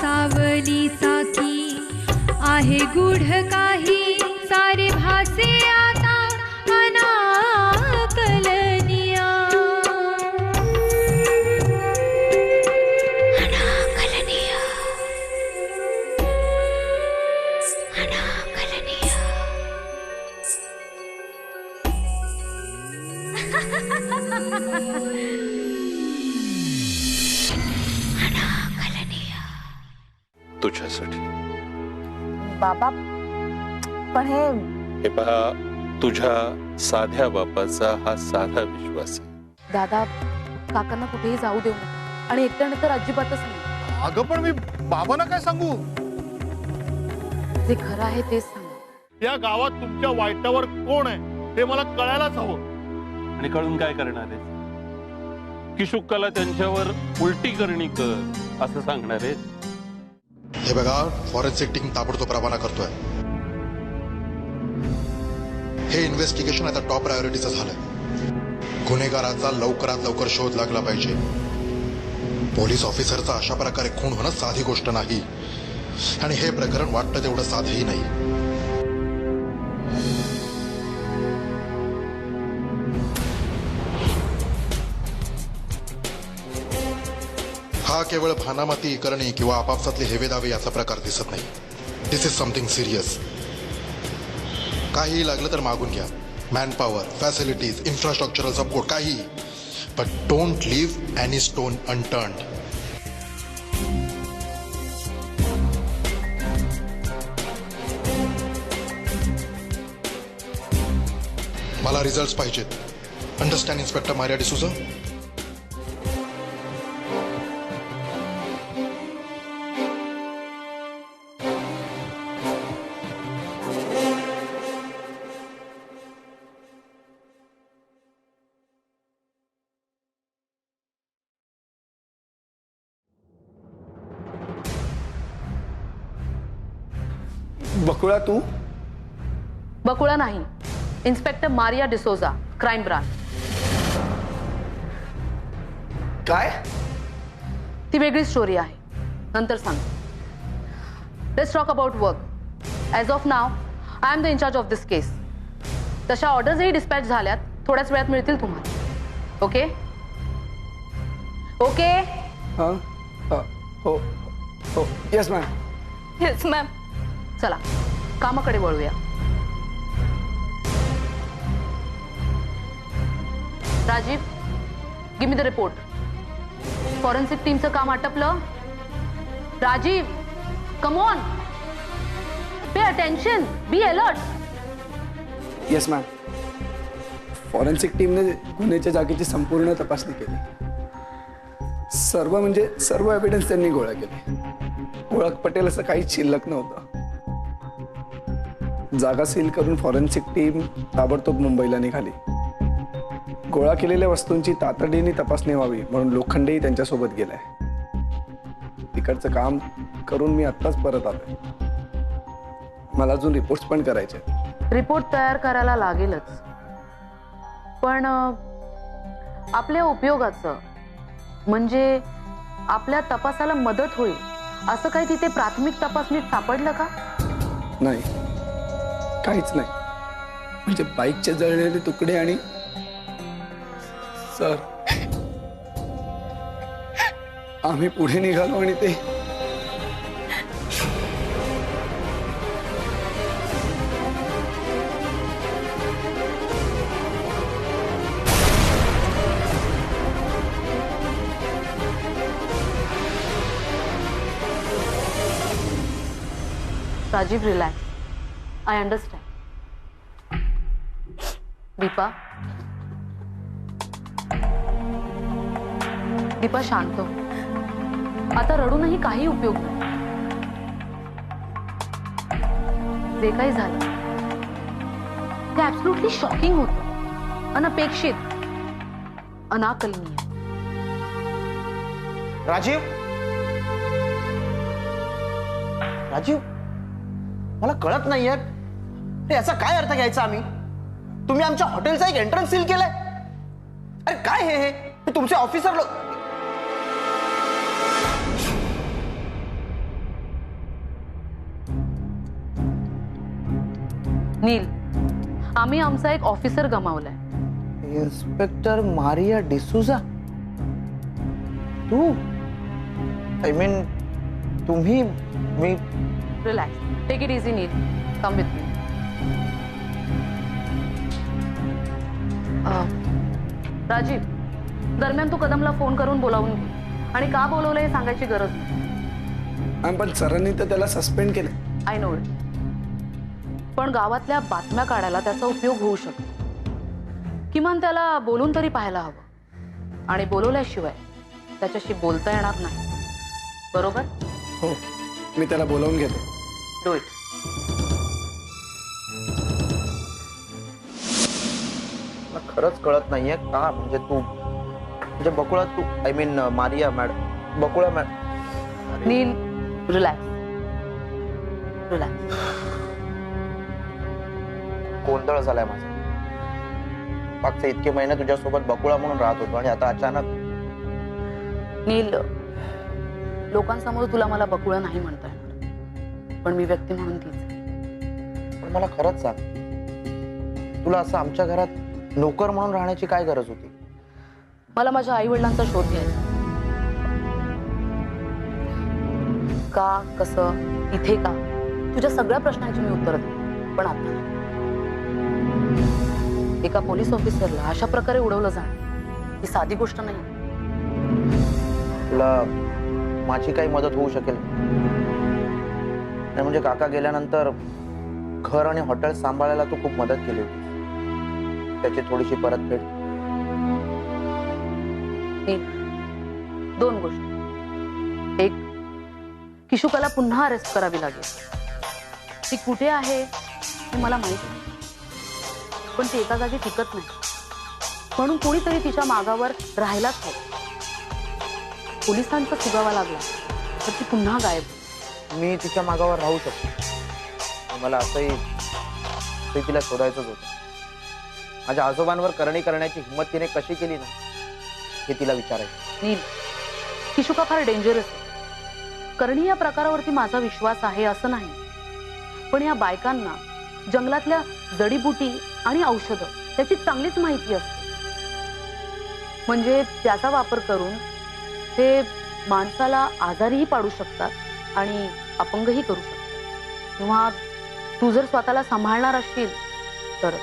सावली साकी आहे गूढ काही सारे भासे आता अनाकलनिया अनाकलनिया अनाकलनिया तुझ्यासाठी बाबा पण हे पहा, तुझ्या साध्या बापाचा हा साधा विश्वास आहे. दादा काकांना कुठेही जाऊ देऊ नका आणि एकट्याने तर अजिबातच नाही. अगं पण मी बाबांना काय सांगू? जे खरं आहे तेच सांगा. या गावात तुमच्या वाईटावर कोण आहे हे मला कळायलाच हवं. आणि कळून काय करणार आहे? की शुक्काला त्यांच्यावर उलटी करणी कर असं सांगणार आहे? हे बघा, फॉरेन्सिक टीम ताबडतोब रवाना करतोय. हे इन्व्हेस्टिगेशन आता टॉप प्रायोरिटीचं झालंय. गुन्हेगाराचा लवकरात लवकर शोध लागला पाहिजे. पोलीस ऑफिसरचा अशा प्रकारे खून होणं साधी गोष्ट नाही आणि हे प्रकरण वाटतं तेवढं साधंही नाही. हा केवळ भानामती करणे किंवा आपापसातले हेवेदावे याचा प्रकार दिसत नाही. This is something serious. काही लागलं तर मागून घ्या. मॅनपॉवर, फॅसिलिटीज, इन्फ्रास्ट्रक्चरल सपोर्ट, काही. But don't leave any stone unturned. मला रिझल्ट्स पाहिजेत. Understand inspector Maria D'Souza? Bakula तू? बकुळा नाही, inspector Maria D'Souza, crime branch. काय? ती वेगळी स्टोरी आहे, नंतर सांग. Let's talk about work. As of now I am the incharge of this case. तशा ऑर्डर्सही डिस्पॅच झाल्यात, थोड्याच वेळात मिळतील तुम्हाला. Okay okay? हां हो हो येस मॅम. Yes ma'am. चला कामाकडे वळूया. Rajiv, give me the report. Forensic टीमचं काम आटपलं? Rajiv, come on, pay attention, be alert. Yes ma'am. Forensic टीमने गुन्ह्याच्या जागेची संपूर्ण तपासणी केली. सर्व म्हणजे सर्व एव्हिडन्स त्यांनी गोळा केले. ओळख पटेल असं काहीच शिल्लक नव्हतं. जागा सील करून फॉरेन्सिक टीम ताबडतोब मुंबईला निघाली. गोळा केलेल्या वस्तूंची तातडीने तपासणी व्हावी म्हणून लोखंडेही त्यांच्यासोबत गेलाय. तिकडचं काम करून मी आत्ताच परत आलोय. मला अजून रिपोर्ट्स पण करायचे. रिपोर्ट तयार करायला लागेलच, पण आपल्या उपयोगाचं म्हणजे आपल्या तपासाला मदत होईल असं काही तिथे प्राथमिक तपासणीत सापडलं का? नाही, काहीच नाही. म्हणजे बाईकचे जळलेले तुकडे आणि सर, आम्ही पुढे निघालो आणि ते Rajiv, relax. I understand. Deepa, Deepa शांत हो. आता रडूनही काही उपयोग नाही. जे काही झालं ते ऍब्सोल्युटली शॉकिंग होतं, अनपेक्षित, अनाकलनीय. राजीव, राजीव, मला कळत नाहीये हे याचा काय अर्थ घ्यायचा आम्ही. तुम्ही आमच्या हॉटेलचा एक एंट्रन्स सील केलाय. अरे काय हे तुमचे ऑफिसर लोक. नील, आम्ही आमचा एक ऑफिसर गमावलाय. Inspector Maria D'Souza. तू आय मीन तुम्ही मी relax, take it easy. Neel, come with me. Rajiv, दरम्यान तू कदमला फोन करून बोलावून घे, आणि का बोलवलं हे सांगायची गरज नाही. मॅम, पण सरांनी तर त्याला सस्पेंड केलं. आय नो इट, पण गावातल्या बातम्या काढायला त्याचा उपयोग होऊ शकतो. किमान त्याला बोलून तरी पाहायला हवं, आणि बोलवल्याशिवाय त्याच्याशी बोलता येणार नाही. बरोबर? हो, मी त्याला बोलावून घेतो. Do it. मला खरंच कळत नाहीये का, म्हणजे तू म्हणजे बकुळा, तू I mean Maria madam, Bakula madam. Neel, relax, relax. गोंधळ झालाय माझा. मागचे इतके महिने तुझ्यासोबत बकुळा म्हणून राहत होतो, आणि आता अचानक. नील, लोकांसमोर तुला मला बकुळा नाही म्हणता येणार, पण मी व्यक्ती म्हणून तीच आहे. पण मला खरंच सांग, तुला असं आमच्या घरात नोकर म्हणून राहण्याची काय गरज होती? मला माझ्या आई वडिलांचा शोध घ्यायचा. का, कसं, इथे का, तुझ्या सगळ्या प्रश्नांची मी उत्तर दे, पण आता नाही. एका पोलीस ऑफिसरला अशा प्रकारे उडवलं जाणं ही साधी गोष्ट नाही. तुला माझी काही मदत होऊ शकेल? नाही म्हणजे काका गेल्यानंतर घर आणि हॉटेल सांभाळायला तू खूप मदत केली होती, त्याची थोडीशी परतफेड. दोन गोष्टी. एक, किशुकाला पुन्हा अरेस्ट करावी लागेल. ती कुठे आहे हे मला माहिती नाही, पण ती एका जागी टिकत नाही, म्हणून कोणीतरी तिच्या मागावर राहायलाच हवं. पोलिसांचा सुगावा लागला तर ती पुन्हा गायब. मी तिच्या मागावर राहू शकतो. मला असंही ते तिला शोधायचंच होतं. माझ्या आजोबांवर करणी करण्याची हिंमत तिने कशी केली ना, हे तिला विचारायचं. नील, किशुका फार डेंजरस आहे. करणी या प्रकारावरती माझा विश्वास आहे असं नाही, पण या बायकांना जंगलातल्या जडीबुटी आणि औषधं त्याची चांगलीच माहिती असते. म्हणजे त्याचा वापर करून ते माणसाला आजारीही पाडू शकतात आणि अपंगही करू शकतात. किंवा तू जर स्वतःला सांभाळणार असशील तर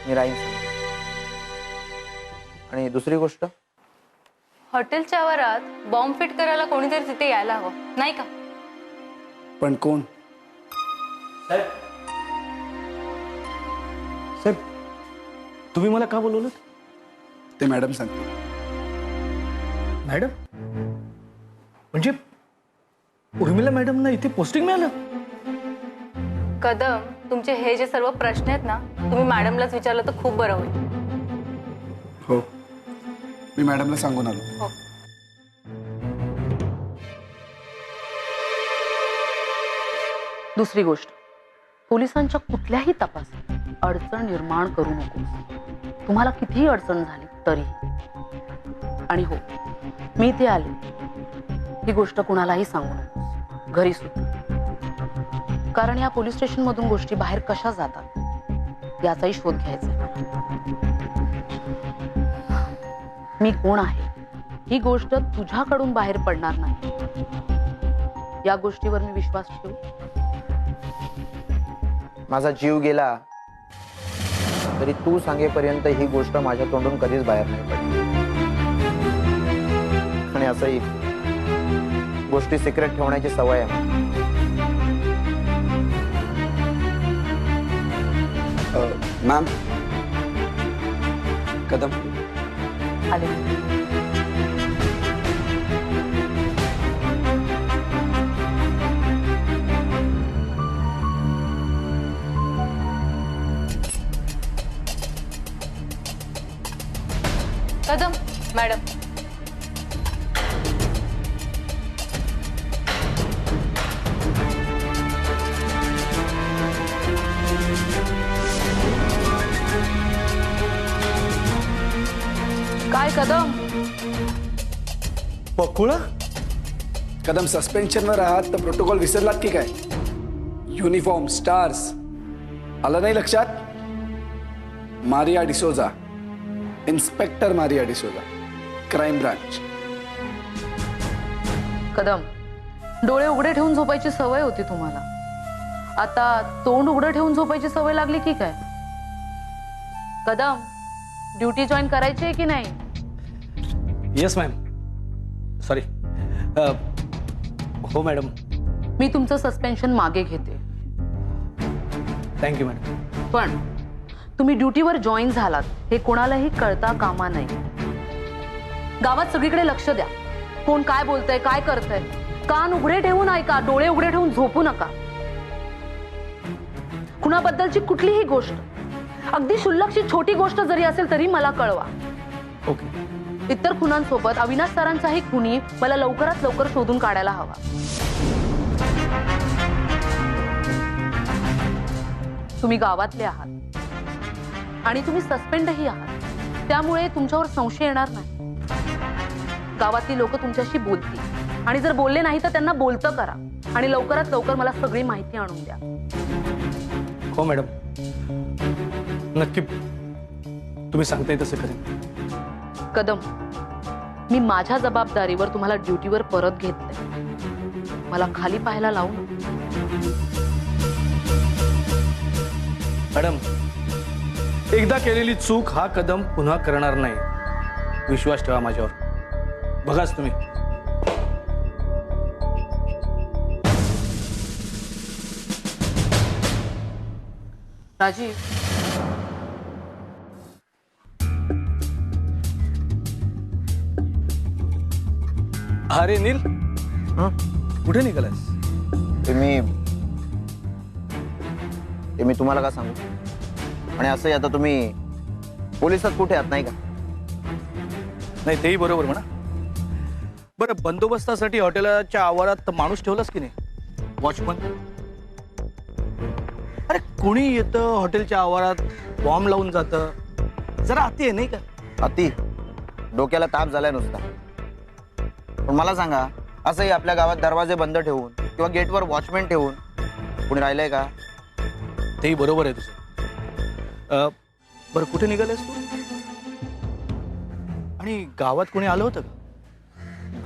मी राहीन. आणि दुसरी गोष्ट, हॉटेलच्या आवारात बॉम्ब फिट करायला कोणीतरी तिथे यायला हवं, नाही का? पण कोण? साहेब, तुम्ही मला का बोलवलं? ते मॅडम सांगते. मॅडम म्हणजे उर्मिला मॅडमना इथे पोस्टिंग मिळालं? कदम, तुमचे हे जे सर्व प्रश्न आहेत ना, तुम्ही मॅडमलाच विचारलं तर खूप बरं होईल. हो, मी मॅडमला सांगून आलो. हो. दुसरी गोष्ट, पोलिसांच्या कुठल्याही तपासात अडचण निर्माण करू नकोस. तुम्हाला कितीही अडचण झाली तरी. आणि हो, मी इथे आले ही गोष्ट कुणालाही सांगू नकोस, घरी सुद्धा. कारण या पोलीस स्टेशन मधून गोष्टी बाहेर कशा जातात याचाही शोध घ्यायचा. मी कोण आहे ही गोष्ट तुझ्याकडून बाहेर पडणार नाही. या गोष्टीवर मी विश्वास ठेवू. माझा जीव गेला तरी तू सांगेपर्यंत ही गोष्ट माझ्या तोंडून कधीच बाहेर नाही पडली. आणि असंही गोष्टी सिक्रेट ठेवण्याची सवय आहे. मॅम, कदम आले. कदम मॅडम. काय कदम? पकुळा. कदम सस्पेन्शनवर आहात तर प्रोटोकॉल विसरलात की काय? युनिफॉर्म, स्टार्स आलं नाही लक्षात? Maria D'Souza, inspector Maria D'Souza, crime branch. Kadam, डोळे उघडे ठेवून झोपायची सवय होती तुम्हाला, आता तोंड उघडं ठेवून झोपायची सवय लागली की काय? कदम, ड्युटी जॉईन करायची आहे की नाही? Yes ma'am. सॉरी. हो मॅडम. मी तुमचं सस्पेन्शन मागे घेते. Thank you madam. पण तुम्ही ड्युटीवर जॉईन झालात हे कोणालाही कळता कामा नाही. गावात सगळीकडे लक्ष द्या. कोण काय बोलतंय, काय करतंय, कान उघडे ठेवून ऐका, डोळे उघडे ठेवून झोपू नका. कुणाबद्दलची कुठलीही गोष्ट, अगदी क्षुल्लकची छोटी गोष्ट जरी असेल तरी मला कळवा. ओके. इतर खुनांसोबत अविनाश सरांचाही खुनी मला लवकरात लवकर शोधून काढायला हवा. तुम्ही गावातले आहात आणि तुम्ही सस्पेंडही आहात, त्यामुळे तुमच्यावर संशय येणार नाही. गावातली लोक तुमच्याशी बोलतील आणि जर बोलले नाही तर त्यांना बोलतं करा आणि लवकरात लवकर मला सगळी माहिती आणून द्या. हो मॅडम, नक्की तुम्ही सांगताय तसं करेन. कदम, मी माझ्या जबाबदारीवर तुम्हाला ड्युटीवर परत घेतलंय. मला खाली पाहायला लावू नका. मॅडम, एकदा केलेली चूक हा कदम पुन्हा करणार नाही. विश्वास ठेवा माझ्यावर. बघाच तुम्ही. राजीव, अरे नील, कुठे निघालास? ते मी तुम्हाला का सांगू? आणि असंही आता तुम्ही पोलिसात कुठे आहात नाही का? नाही, तेही बरोबर म्हणा. बरं, बंदोबस्तासाठी हॉटेलच्या आवारात माणूस ठेवलास की नाही? वॉचमन. अरे कोणी येतं हॉटेलच्या आवारात, बॉम्ब लावून जातं. जरा अति आहे नाही का? अति डोक्याला ताप झालाय नुसता. पण मला सांगा, असंही आपल्या गावात दरवाजे बंद ठेवून किंवा गेटवर वॉचमॅन ठेवून कोणी राहिलंय का? तेही बरोबर आहे तुझं. बरं, कुठे निघालेस तू? आणि गावात कोणी आलं होतं का?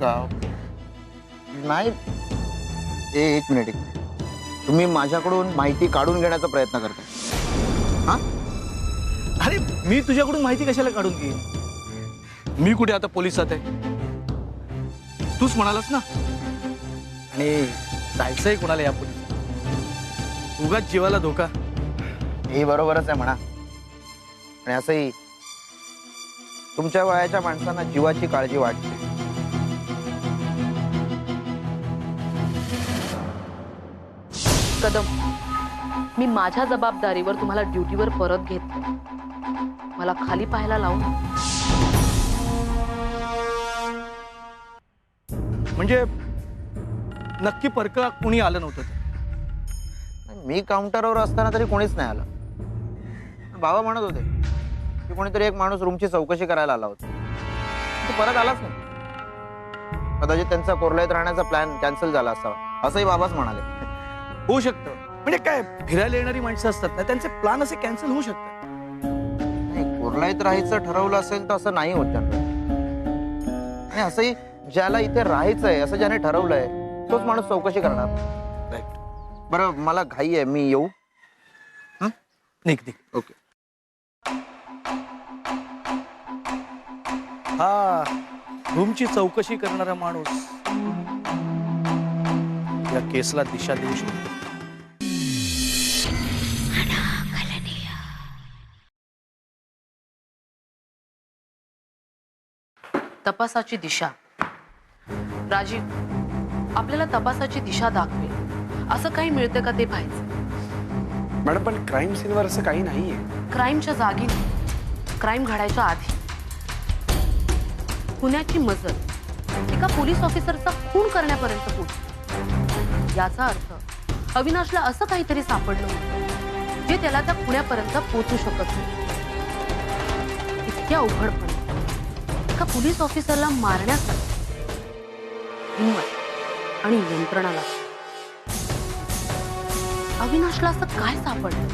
गाव नाही. एक मिनिट. तुम्ही माझ्याकडून माहिती काढून घेण्याचा प्रयत्न करताय? हा? अरे मी तुझ्याकडून माहिती कशाला काढून घेईन? मी कुठे आता पोलिसात आहे? तूच म्हणालास ना. आणि जायचंय कोणाला या पोलिसात? उगाच जीवाला धोका. हे बरोबरच आहे म्हणा. आणि असंही तुमच्या वयाच्या माणसांना जीवाची काळजी वाटते. कदम, मी माझ्या जबाबदारीवर तुम्हाला ड्युटीवर परत घेतलंय. मला खाली पाहायला लावू नका. म्हणजे नक्की परका कुणी आलं नव्हतं ते? मी काउंटरवर असताना तरी कोणीच नाही आलं. बाबा म्हणत होते की कोणीतरी एक माणूस रूमची चौकशी करायला आला होता. तो परत आलाच नाही. कदाचित त्यांचा कोरलेत राहण्याचा प्लॅन कॅन्सल झाला असावा असंही बाबाच म्हणाले. होऊ शकतं. म्हणजे काय, फिरायला येणारी माणसं असतात ना, त्यांचे प्लॅन असे कॅन्सल होऊ शकतात. नाही, कोरलाईत राहायचं ठरवलं असेल तर असं नाही होत जनरल. आणि असंही ज्याला इथे राहायचंय असं ज्याने ठरवलंय तोच माणूस चौकशी करणार. राईट. बरं, मला घाई आहे, मी येऊ? निघ. ओके. हा रूमची चौकशी करणारा माणूस या केसला दिशा देऊ शकतो. तपासाची दिशा. राजीव, आपल्याला तपासाची दिशा दाखवेल असं काही मिळतं का ते पाहायचं. मॅडम पण क्राईम सीनवर असं काही नाहीये. क्राईमच्या जागी, क्राईम घडायच्या आधी पुण्याची मजल एका पोलीस ऑफिसरचा खून करण्यापर्यंत पोहोचली. याचा अर्थ अविनाशला असं काहीतरी सापडलं होतं जे त्याला त्या पुण्यापर्यंत पोहोचू शकत नाही. इतक्या उघडपणे एका पोलीस ऑफिसरला मारण्यासाठी हिंमत आणि यंत्रणाला अविनाशला असं काय सापडलं?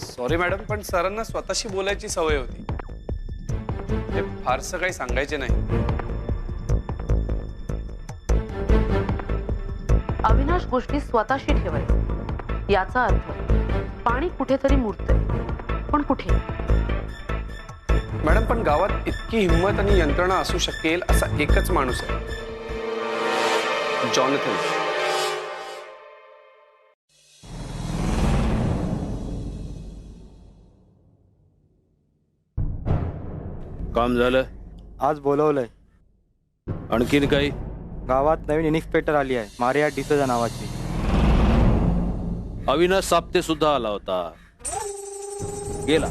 सॉरी मॅडम, पण सरांना स्वतःशी बोलायची सवय होती. ते फारसं काही सांगायचे नाही. अविनाश गोष्टी स्वतःशी ठेवायचे. याचा अर्थ पाणी कुठेतरी मुरतंय, पण कुठे? मॅडम पण गावात इतकी हिंमत आणि यंत्रणा असू शकेल असा एकच माणूस आहे, जॉनथन. काम झालं? आज बोलवलंय. आणखीन काही? गावात नवीन इन्स्पेक्टर आली आहे, मारिया डिसोजा नावाची. अविनाश साप्ते सुद्धा आला होता, गेला.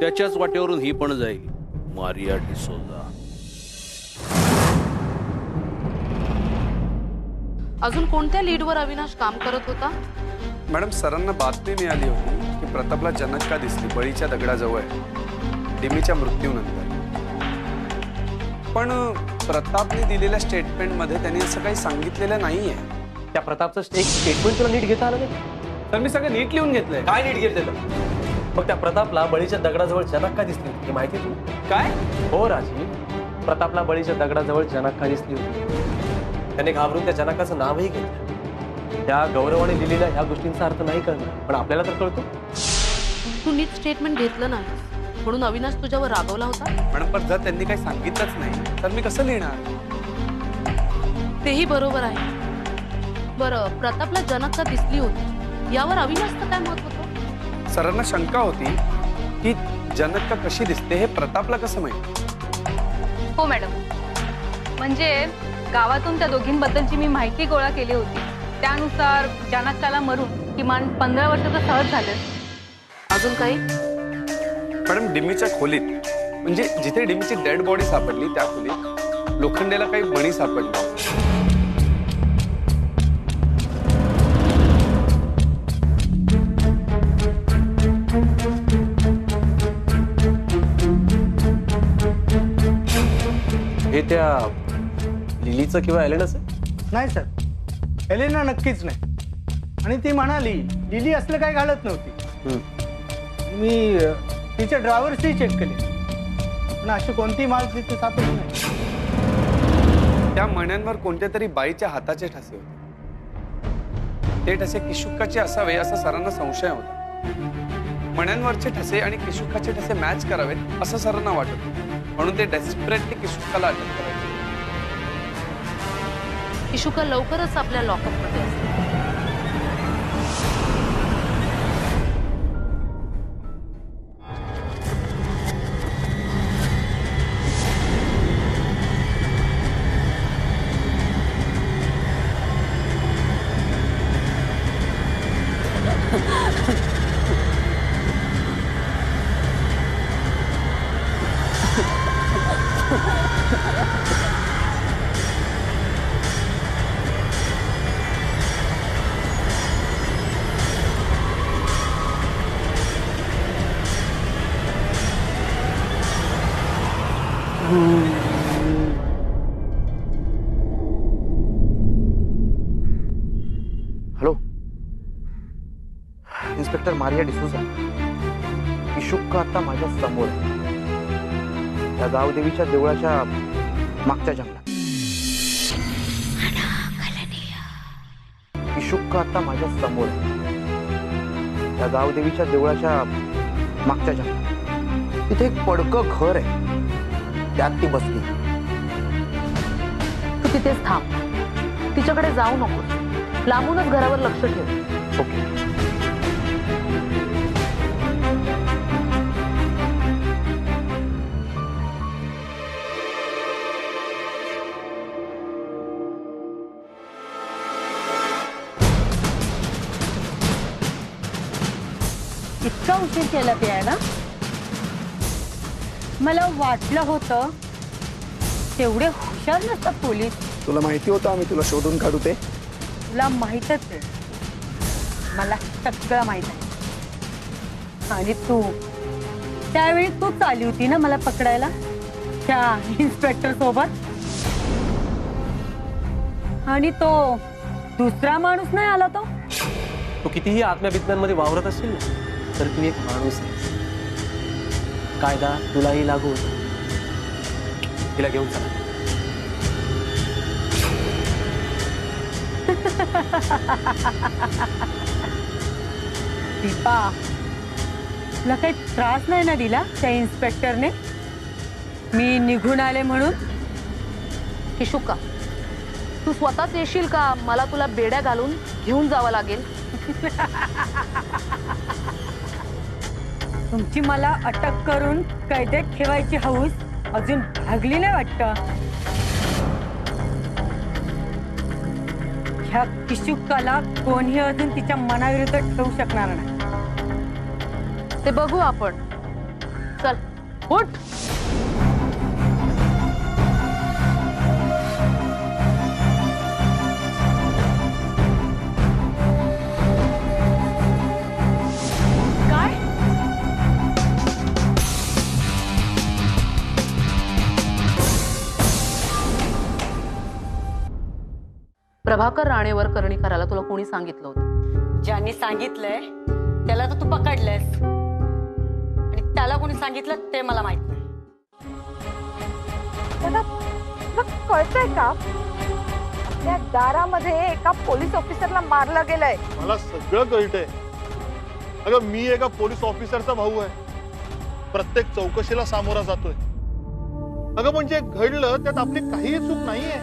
त्याच्याच वाटेवरून ही पण जाईल, मारिया डिसोजा. अजून कोणत्या लीडवर अविनाश काम करत होता? मॅडम सरांना बातमी मिळाली होती की प्रतापला जनका दिसली बळीच्या दगडाजवळ डिमीच्या मृत्यूनंतर. पण प्रतापने दिलेल्या स्टेटमेंटमध्ये त्यांनी असं काही सांगितलेलं नाहीये. त्या प्रतापचं एक स्टेटमेंट तुला नीट घेता आलं नाही? तर मी सगळं नीट लिहून घेतलंय. काय नीट घेतलेलं? मग त्या प्रतापला बळीच्या दगडाजवळ जनक का दिसली होती, हे माहिती तू? काय? हो राजीव, प्रतापला बळीच्या दगडाजवळ जनक का दिसली होती. त्याने घाबरून त्या जनकाचं नावही घेतलं. त्या गौरवाने लिहिलेल्या ह्या गोष्टींचा अर्थ नाही कळणार, पण आपल्याला तर कळतो. तू नीट स्टेटमेंट घेतलं नाही म्हणून अविनाश तुझ्यावर रागवला होता? मॅडम पण जर त्यांनी काही सांगितलंच नाही तर मी कसं लिहिणार? तेही बरोबर आहे. बरं, प्रतापला जनक का दिसली होती यावर अविनाशचं काय मत होतं? सरांना शंका होती की जनका कशी दिसते हे प्रतापला कसं माहिती. हो मॅडम, म्हणजे गावातून त्या दोघींबद्दलची मी माहिती गोळा केली होती. त्यानुसार जनकाला मरून किमान 15 वर्ष तर सहज झाले. अजून काही? मॅडम डिमीच्या खोलीत, म्हणजे जिथे डिमीची डेड बॉडी सापडली त्या खोलीत लोखंडेला काही मणी सापडले. हे त्या लिलीचं किंवा एलेनाचं? नाही सर, एलेना नक्कीच नाही. आणि ती म्हणाली लिली असलं काय घालत नव्हती. मी तिच्या ड्रायव्हर्सही चेक केले, पण अशी कोणती माल तिथे सापडली नाही. त्या मण्यांवर कोणत्या तरी बाईच्या हाताचे ठसे होते. ते ठसे किशुक्काचे असावे असा सरांना संशय होता. मण्यांवरचे ठसे आणि किशुक्काचे ठसे मॅच करावेत असं सरांना वाटत होतं, म्हणून ते डेस्परेटली किशुक्काला अटक करायचे. किशुका लवकरच आपल्या लॉकअपमध्ये असेल. Hello, inspector Maria D'Souza. किशुक्का आता माझ्या समोर आहे, त्या गावदेवीच्या देवळाच्या मागच्या जंगलात. किशुक्का आता माझ्या समोर आहे, त्या गावदेवीच्या देवळाच्या मागच्या जंगलात. तिथे एक पडकं घर आहे, त्यात ती बसली. तू तिथेच थांब, तिच्याकडे जाऊ नको. लांबूनच घरावर लक्ष ठेव. ओके. इतका उशीर केला प्यायला? मला वाटलं होतं तेवढे हुशार नसतात पोलीस. तुला माहिती होतं आम्ही तुला शोधून काढू ते? तुला माहीतच आहे, मला सगळं माहित आहे. आणि तू त्यावेळी तूच आली होती ना मला पकडायला त्या इन्स्पेक्टर सोबत. आणि तो दुसरा माणूस नाही आला तो? तू कितीही आत्म्याभिज्ञांमध्ये वावरत असेल ना, तर तू एक माणूस आहे. कायदा तुलाही लागू होतो. तिला घेऊन चला. दीपा, तुला काही त्रास नाही ना दिला त्या इन्स्पेक्टरने मी निघून आले म्हणून? किशुक्का, तू स्वतःच येशील का मला तुला बेड्या घालून घेऊन जावं लागेल? तुमची मला अटक करून कैदेत ठेवायची हौस अजून भागली नाही वाटतं. ह्या किशुक्काला कोणी अजून तिच्या मनाविरुद्ध ठेवू शकणार नाही. ते बघू आपण. चल उठ. काय? प्रभाकर राणेवर करणी करायला तुला कोणी सांगितलं होतं? ज्यांनी सांगितलंय त्याला तर तू पकडलंस, आणि त्याला कोणी सांगितलं ते मला माहित नाही. कळतंय का त्या दारामध्ये एका पोलीस ऑफिसरला मारलं गेलंय? मला सगळं कळतंय. अगं मी एका पोलीस ऑफिसरचा भाऊ आहे, प्रत्येक चौकशीला सामोरा जातोय. अगं म्हणजे घडलं त्यात आपली काहीही चूक नाहीये.